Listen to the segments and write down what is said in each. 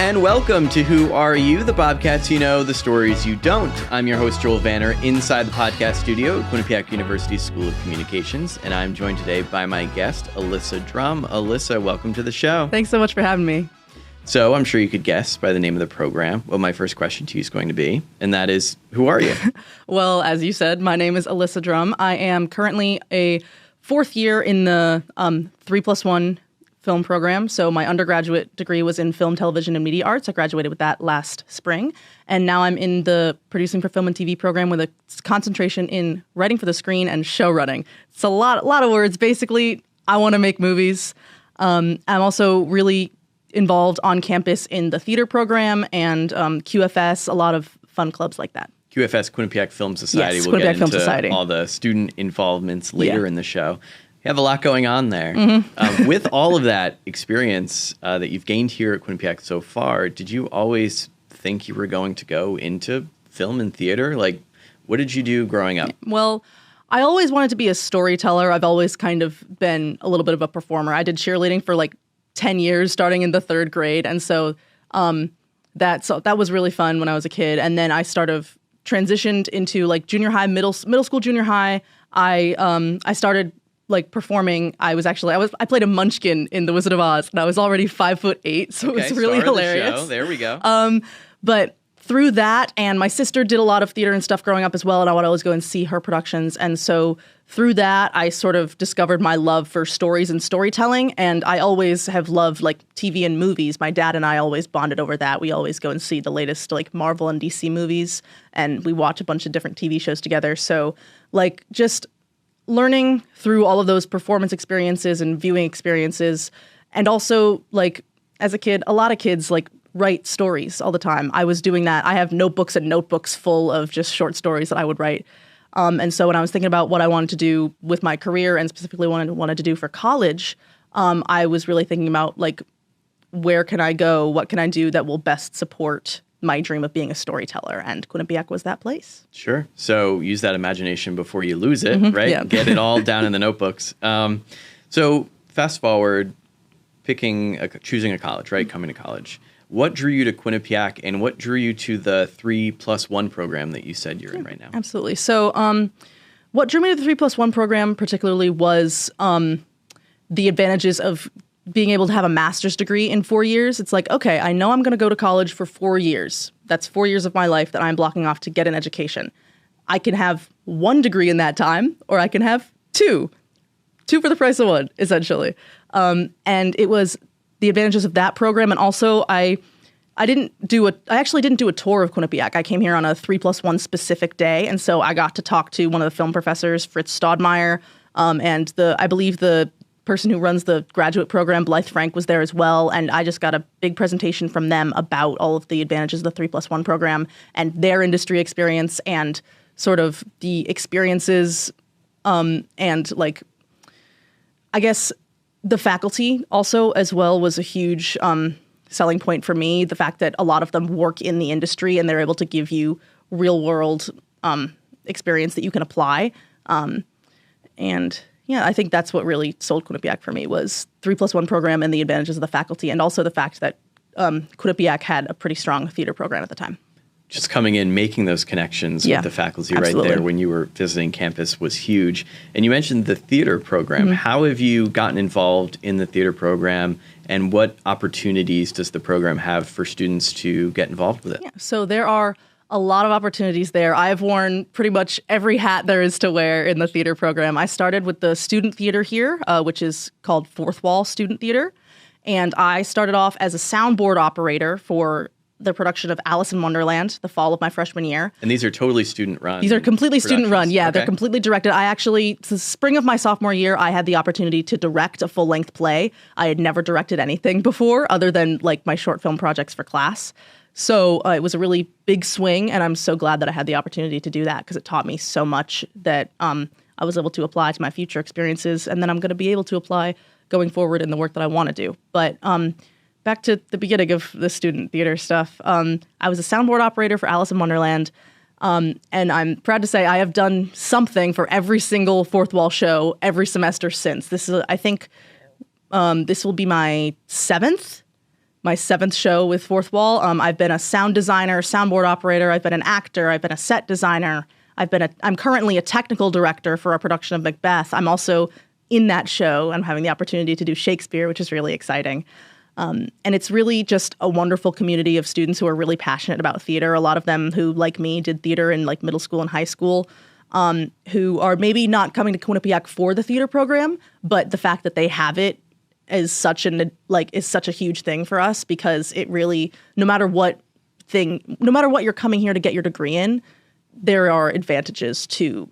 and welcome to Who Are You, the podcast you know, the stories you don't. I'm your host, Joel Vanner, inside the podcast studio at Quinnipiac University School of Communications, and I'm joined today by my guest, Alyssa Drumm. Alyssa, welcome to the show. Thanks so much for having me. So I'm sure you could guess by the name of the program what my first question to you is going to be, and that is, who are you? Well, as you said, my name is Alyssa Drumm. I am currently a fourth year in the 3+1 film program. So my undergraduate degree was in film, television, and media arts. I graduated with that last spring. And now I'm in the producing for film and TV program with a concentration in writing for the screen and show running. It's a lot of words. Basically, I want to make movies. I'm also really involved on campus in the theater program and QFS, a lot of fun clubs like that. QFS, Quinnipiac Film Society. Yes, we'll Quinnipiac get Film into Society. all the student involvements later in the show. You have a lot going on there. Mm-hmm. With all of that experience that you've gained here at Quinnipiac so far, did you always think you were going to go into film and theater? Like, what did you do growing up? Well, I always wanted to be a storyteller. I've always kind of been a little bit of a performer. I did cheerleading for like 10 years, starting in the third grade. And so that was really fun when I was a kid. And then I sort of transitioned into like junior high, middle school, junior high. I started like performing. I played a munchkin in The Wizard of Oz, and I was already 5'8", so it was really hilarious. There we go. But through that, and my sister did a lot of theater and stuff growing up as well, and I would always go and see her productions. And so through that, I sort of discovered my love for stories and storytelling, and I always have loved like TV and movies. My dad and I always bonded over that. We always go and see the latest like Marvel and DC movies, and we watch a bunch of different TV shows together. So like just learning through all of those performance experiences and viewing experiences. And also, like, as a kid, a lot of kids, like, write stories all the time. I was doing that. I have notebooks and notebooks full of just short stories that I would write. And so when I was thinking about what I wanted to do with my career and specifically wanted to do for college, I was really thinking about, like, where can I go? What can I do that will best support my dream of being a storyteller, and Quinnipiac was that place. Sure. So use that imagination before you lose it, right? Yeah. Get it all down in the notebooks. So fast forward, choosing a college, right? Coming to college. What drew you to Quinnipiac, and what drew you to the 3+1 program that you said you're in right now? Absolutely. So what drew me to the 3+1 program particularly was the advantages of being able to have a master's degree in 4 years. It's like, okay, I know I'm going to go to college for 4 years. That's 4 years of my life that I'm blocking off to get an education. I can have one degree in that time, or I can have two for the price of one, essentially. And it was the advantages of that program. And also I actually didn't do a tour of Quinnipiac. I came here on a 3+1 specific day. And so I got to talk to one of the film professors, Fritz Stodmeyer, and I believe the person who runs the graduate program, Blythe Frank, was there as well. And I just got a big presentation from them about all of the advantages of the 3+1 program and their industry experience and sort of the experiences and like, I guess the faculty also as well was a huge selling point for me. The fact that a lot of them work in the industry and they're able to give you real world experience that you can apply. And yeah, I think that's what really sold Quinnipiac for me was 3+1 program and the advantages of the faculty, and also the fact that Quinnipiac had a pretty strong theater program at the time. Just coming in, making those connections with the faculty absolutely. Right there when you were visiting campus was huge. And you mentioned the theater program. Mm-hmm. How have you gotten involved in the theater program, and what opportunities does the program have for students to get involved with it? Yeah, so there are a lot of opportunities there. I've worn pretty much every hat there is to wear in the theater program. I started with the student theater here, which is called Fourth Wall Student Theater. And I started off as a soundboard operator for the production of Alice in Wonderland, the fall of my freshman year. And these are totally student-run? These are completely student-run. Yeah, okay. They're completely directed. The spring of my sophomore year, I had the opportunity to direct a full-length play. I had never directed anything before other than like my short film projects for class. So it was a really big swing, and I'm so glad that I had the opportunity to do that because it taught me so much that I was able to apply to my future experiences, and then I'm going to be able to apply going forward in the work that I want to do. But back to the beginning of the student theater stuff, I was a soundboard operator for Alice in Wonderland, and I'm proud to say I have done something for every single Fourth Wall show every semester since. This is, I think, this will be my 7th my 7th show with Fourth Wall. I've been a sound designer, soundboard operator. I've been an actor. I've been a set designer. I'm currently a technical director for our production of Macbeth. I'm also in that show. I'm having the opportunity to do Shakespeare, which is really exciting. And it's really just a wonderful community of students who are really passionate about theater. A lot of them who, like me, did theater in like middle school and high school, who are maybe not coming to Quinnipiac for the theater program, but the fact that they have it is such a huge thing for us, because it really, no matter what you're coming here to get your degree in, there are advantages to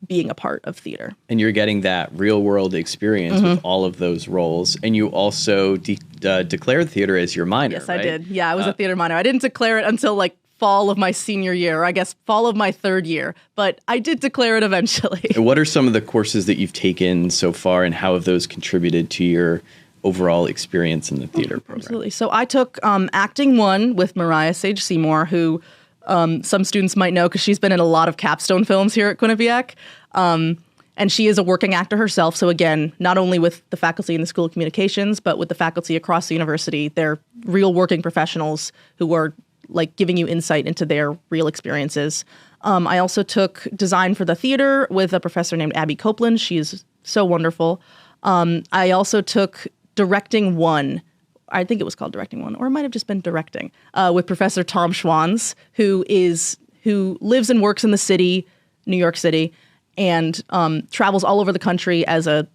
being a part of theater. And you're getting that real world experience with all of those roles. And you also declared theater as your minor, yes, right? I did. Yeah, I was a theater minor. I didn't declare it until like fall of my senior year, or I guess fall of my 3rd year, but I did declare it eventually. And what are some of the courses that you've taken so far, and how have those contributed to your overall experience in the theater program? Absolutely. So I took Acting 1 with Mariah Sage Seymour, who some students might know because she's been in a lot of capstone films here at Quinnipiac. And she is a working actor herself. So again, not only with the faculty in the School of Communications, but with the faculty across the university, they're real working professionals who are like giving you insight into their real experiences. I also took design for the theater with a professor named Abby Copeland. She is so wonderful. I also took Directing 1. I think it was called Directing 1, or it might have just been Directing, with Professor Tom Schwanz, who lives and works in the city, New York City, and travels all over the country as a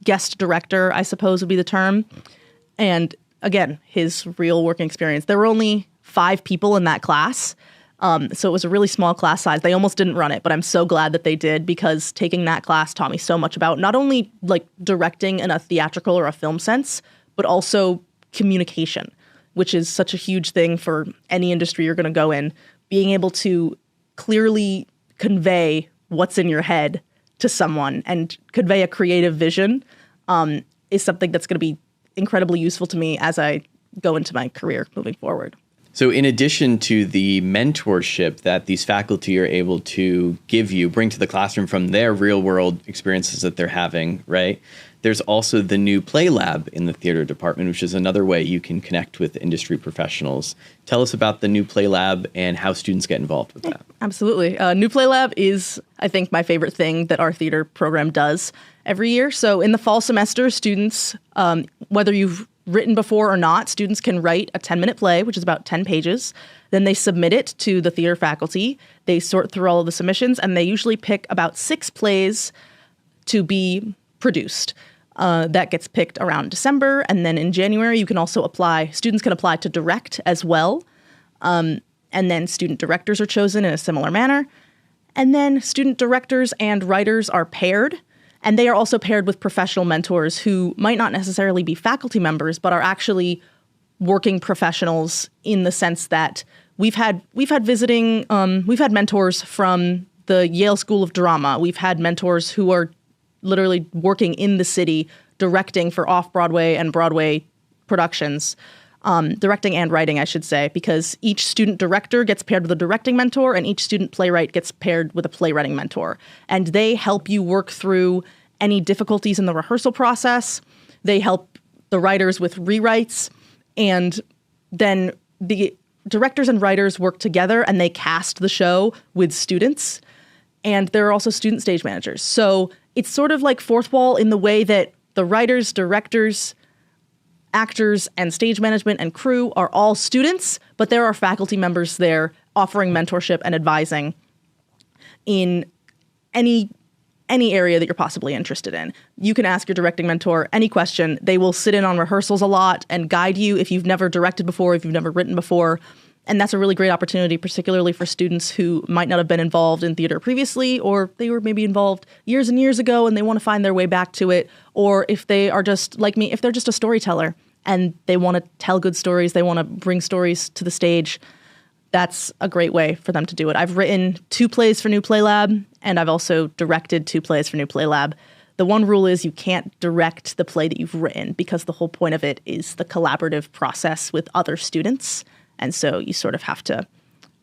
guest director, I suppose would be the term. And again, his real working experience. There were only 5 people in that class, so it was a really small class size. They almost didn't run it, but I'm so glad that they did, because taking that class taught me so much about not only directing in a theatrical or a film sense, but also communication, which is such a huge thing for any industry you're going to go in. Being able to clearly convey what's in your head to someone and convey a creative vision is something that's going to be incredibly useful to me as I go into my career moving forward. So in addition to the mentorship that these faculty are able to bring to the classroom from their real world experiences that they're having, right? There's also the new Play Lab in the theater department, which is another way you can connect with industry professionals. Tell us about the new Play Lab and how students get involved with that. Absolutely. New Play Lab is, I think, my favorite thing that our theater program does every year. So in the fall semester, students, whether you've written before or not, students can write a 10-minute play, which is about 10 pages. Then they submit it to the theater faculty. They sort through all of the submissions, and they usually pick about 6 plays to be produced. That gets picked around December, and then in January you can also apply. Students can apply to direct as well, and then student directors are chosen in a similar manner. And then student directors and writers are paired, and they are also paired with professional mentors who might not necessarily be faculty members, but are actually working professionals in the sense that we've had mentors from the Yale School of Drama. We've had mentors who are literally working in the city, directing for off-Broadway and Broadway productions, directing and writing, I should say, because each student director gets paired with a directing mentor and each student playwright gets paired with a playwriting mentor. And they help you work through any difficulties in the rehearsal process. They help the writers with rewrites, and then the directors and writers work together and they cast the show with students. And there are also student stage managers. So it's sort of like Fourth Wall in the way that the writers, directors, actors, and stage management and crew are all students, but there are faculty members there offering mentorship and advising in any area that you're possibly interested in. You can ask your directing mentor any question. They will sit in on rehearsals a lot and guide you if you've never directed before, if you've never written before. And that's a really great opportunity, particularly for students who might not have been involved in theater previously, or they were maybe involved years and years ago and they want to find their way back to it. Or if they are just like me, if they're just a storyteller and they want to tell good stories, they want to bring stories to the stage, that's a great way for them to do it. I've written 2 plays for New Play Lab, and I've also directed 2 plays for New Play Lab. The one rule is you can't direct the play that you've written, because the whole point of it is the collaborative process with other students. And so you sort of have to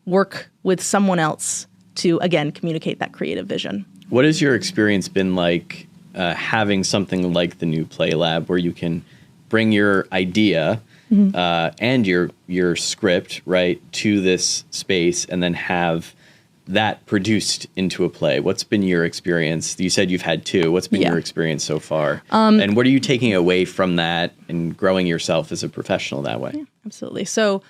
work with someone else to, again, communicate that creative vision. What has your experience been like having something like the New Play Lab where you can bring your idea and your script, right, to this space and then have that produced into a play. What's been your experience? You said you've had 2. What's been your experience so far? And what are you taking away from that and growing yourself as a professional that way? Yeah, absolutely. So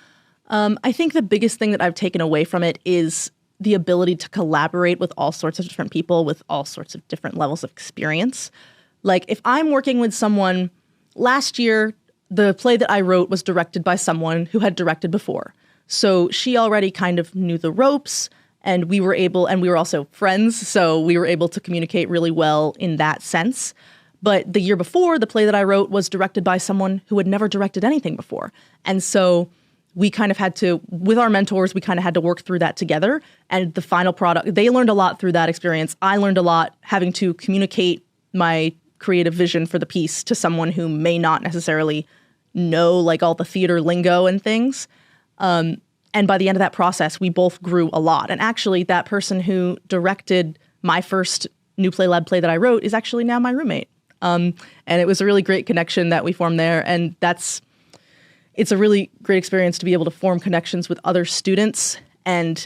I think the biggest thing that I've taken away from it is the ability to collaborate with all sorts of different people with all sorts of different levels of experience. Like if I'm working with someone, last year, the play that I wrote was directed by someone who had directed before. So she already kind of knew the ropes, and we were also friends, so we were able to communicate really well in that sense. But the year before, the play that I wrote was directed by someone who had never directed anything before. And so we kind of had to, with our mentors, we kind of had to work through that together. And the final product, they learned a lot through that experience. I learned a lot having to communicate my creative vision for the piece to someone who may not necessarily know like all the theater lingo and things. And by the end of that process, we both grew a lot. And actually, that person who directed my first New Play Lab play that I wrote is actually now my roommate. And it was a really great connection that we formed there. And it's a really great experience to be able to form connections with other students. And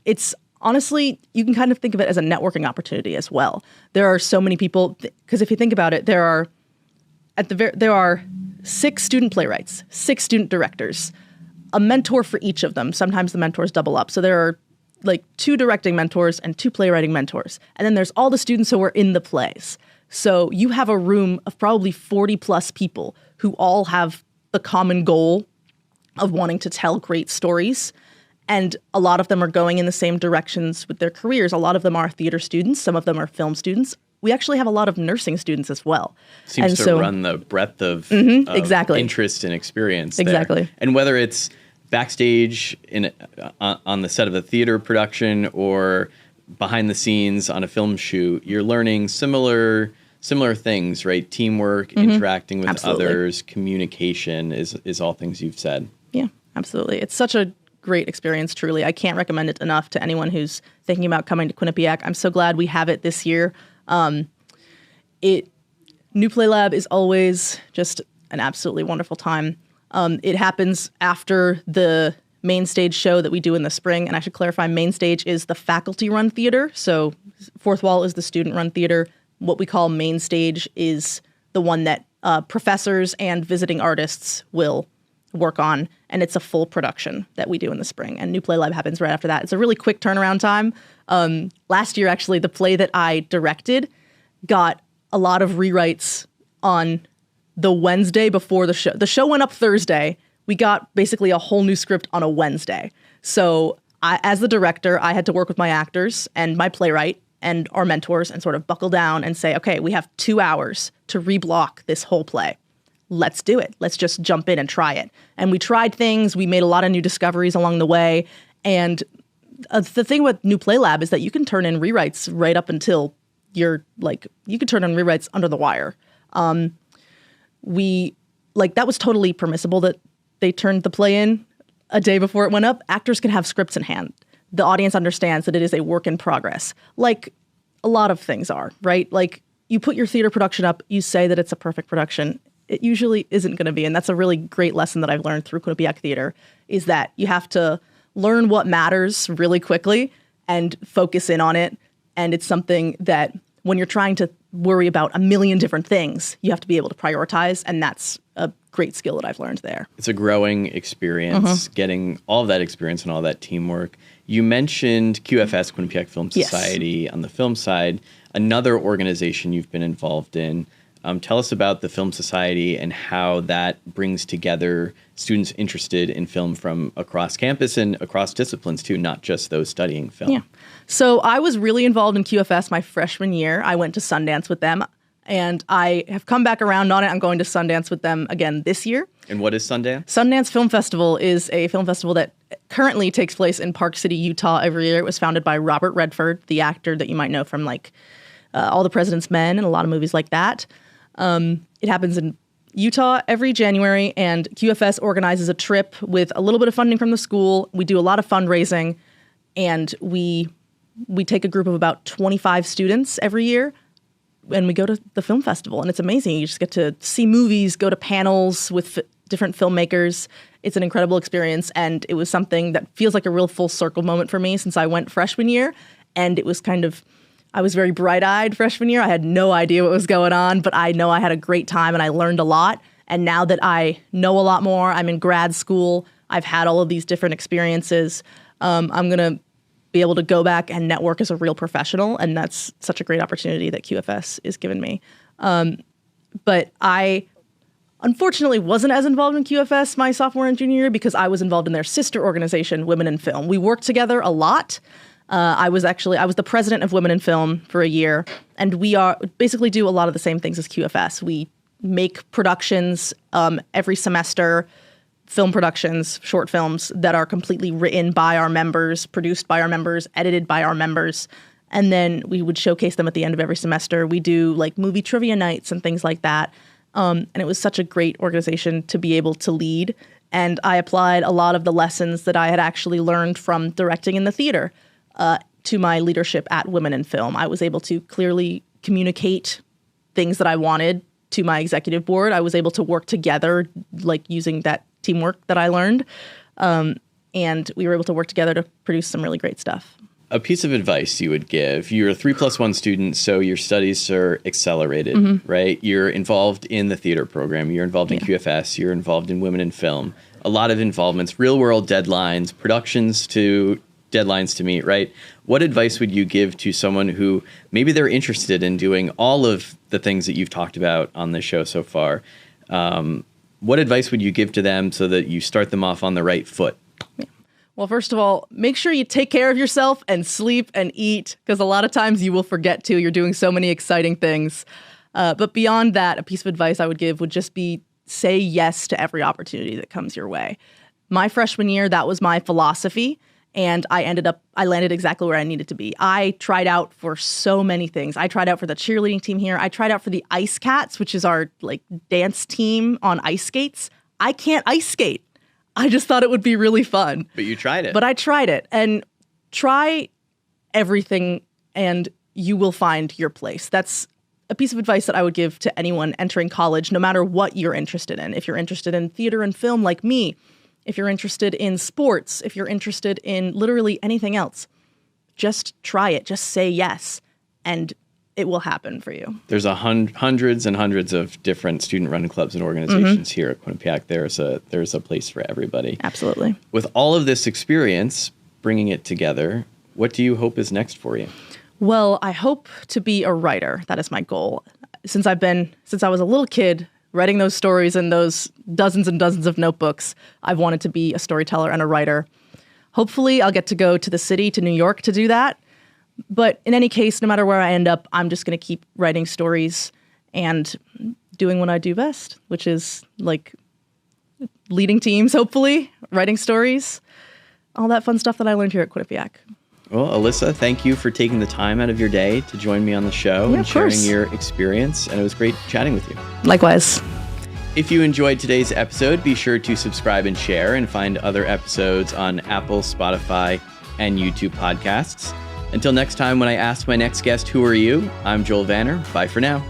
it's honestly, you can kind of think of it as a networking opportunity as well. There are so many people, because if you think about it, there are 6 student playwrights, 6 student directors, a mentor for each of them. Sometimes the mentors double up. So there are like 2 directing mentors and 2 playwriting mentors. And then there's all the students who are in the plays. So you have a room of probably 40 plus people who all have the common goal of wanting to tell great stories. And a lot of them are going in the same directions with their careers. A lot of them are theater students. Some of them are film students. We actually have a lot of nursing students as well. Seems to run the breadth of exactly. interest and experience exactly. there. And whether it's backstage on the set of a theater production or behind the scenes on a film shoot, you're learning similar things, right? Teamwork, interacting with others, communication is all things you've said. Yeah, absolutely. It's such a great experience, truly. I can't recommend it enough to anyone who's thinking about coming to Quinnipiac. I'm so glad we have it this year. New Play Lab is always just an absolutely wonderful time. It happens after the main stage show that we do in the spring. And I should clarify, main stage is the faculty-run theater. So Fourth Wall is the student-run theater. What we call main stage is the one that professors and visiting artists will work on. And it's a full production that we do in the spring. And New Play Lab happens right after that. It's a really quick turnaround time. Last year, actually, the play that I directed got a lot of rewrites on the Wednesday before the show. The show went up Thursday. We got basically a whole new script on a Wednesday. So as the director, I had to work with my actors and my playwright and our mentors and sort of buckle down and say, okay, we have 2 hours to reblock this whole play. Let's do it. Let's just jump in and try it. And we tried things. We made a lot of new discoveries along the way. And the thing with New Play Lab is that you can turn in rewrites right up until you can turn in rewrites under the wire. That was totally permissible that they turned the play in a day before it went up. Actors can have scripts in hand. The audience understands that it is a work in progress, like a lot of things are, right? Like you put your theater production up, you say that it's a perfect production. It usually isn't going to be. And that's a really great lesson that I've learned through Quinnipiac Theater, is that you have to learn what matters really quickly and focus in on it. And it's something that when you're trying to worry about a million different things, you have to be able to prioritize. And that's a great skill that I've learned there. It's a growing experience, getting all of that experience and all that teamwork. You mentioned QFS, Quinnipiac Film Society, on the film side, another organization you've been involved in. Tell us about the Film Society and how that brings together students interested in film from across campus and across disciplines too, not just those studying film. Yeah. So I was really involved in QFS my freshman year. I went to Sundance with them, and I have come back around on it. I'm going to Sundance with them again this year. And what is Sundance? Sundance Film Festival is a film festival that currently takes place in Park City, Utah every year. It was founded by Robert Redford, the actor that you might know from All the President's Men and a lot of movies like that. It happens in Utah every January, and QFS organizes a trip with a little bit of funding from the school. We do a lot of fundraising, and we take a group of about 25 students every year we go to the film festival, and it's amazing. You just get to see movies, go to panels with different filmmakers. It's an incredible experience, and it was something that feels like a real full circle moment for me since I went freshman year. And it was I was very bright-eyed freshman year. I had no idea what was going on, but I know I had a great time and I learned a lot. And now that I know a lot more, I'm in grad school, I've had all of these different experiences, I'm going to be able to go back and network as a real professional, and that's such a great opportunity that QFS is given me. But I unfortunately wasn't as involved in QFS my sophomore and junior year because I was involved in their sister organization, Women in Film. We worked together a lot. I was the president of Women in Film for a year, and we basically do a lot of the same things as QFS. We make productions every semester, film productions, short films that are completely written by our members, produced by our members, edited by our members, and then we would showcase them at the end of every semester. We do like movie trivia nights and things like that, and it was such a great organization to be able to lead, and I applied a lot of the lessons that I had actually learned from directing in the theater to my leadership at Women in Film. I was able to clearly communicate things that I wanted to my executive board. I was able to work together, like using that teamwork that I learned. And we were able to work together to produce some really great stuff. A piece of advice you would give, you're a 3+1 student, so your studies are accelerated, right? You're involved in the theater program, you're involved in QFS, you're involved in Women in Film, a lot of involvements, real world deadlines, deadlines to meet, right? What advice would you give to someone who maybe they're interested in doing all of the things that you've talked about on this show so far? What advice would you give to them so that you start them off on the right foot? Well, first of all, make sure you take care of yourself and sleep and eat, because a lot of times you will forget to. You're doing so many exciting things. But beyond that, a piece of advice I would give would just be say yes to every opportunity that comes your way. My freshman year, that was my philosophy. And I landed exactly where I needed to be. I tried out for so many things. I tried out for the cheerleading team here. I tried out for the Ice Cats, which is our like dance team on ice skates. I can't ice skate. I just thought it would be really fun. But you tried it. But I tried it. And try everything and you will find your place. That's a piece of advice that I would give to anyone entering college, no matter what you're interested in. If you're interested in theater and film like me, if you're interested in sports, if you're interested in literally anything else, just try it. Just say yes, and it will happen for you. There's hundreds and hundreds of different student-run clubs and organizations here at Quinnipiac. There's a place for everybody. Absolutely. With all of this experience, bringing it together, what do you hope is next for you? Well, I hope to be a writer. That is my goal. Since I was a little kid, writing those stories in those dozens and dozens of notebooks, I've wanted to be a storyteller and a writer. Hopefully, I'll get to go to the city, to New York, to do that. But in any case, no matter where I end up, I'm just going to keep writing stories and doing what I do best, which is like leading teams, hopefully, writing stories, all that fun stuff that I learned here at Quinnipiac. Well, Alyssa, thank you for taking the time out of your day to join me on the show and sharing your experience. And it was great chatting with you. Likewise. If you enjoyed today's episode, be sure to subscribe and share and find other episodes on Apple, Spotify, and YouTube podcasts. Until next time, when I ask my next guest, who are you? I'm Joel Vanner. Bye for now.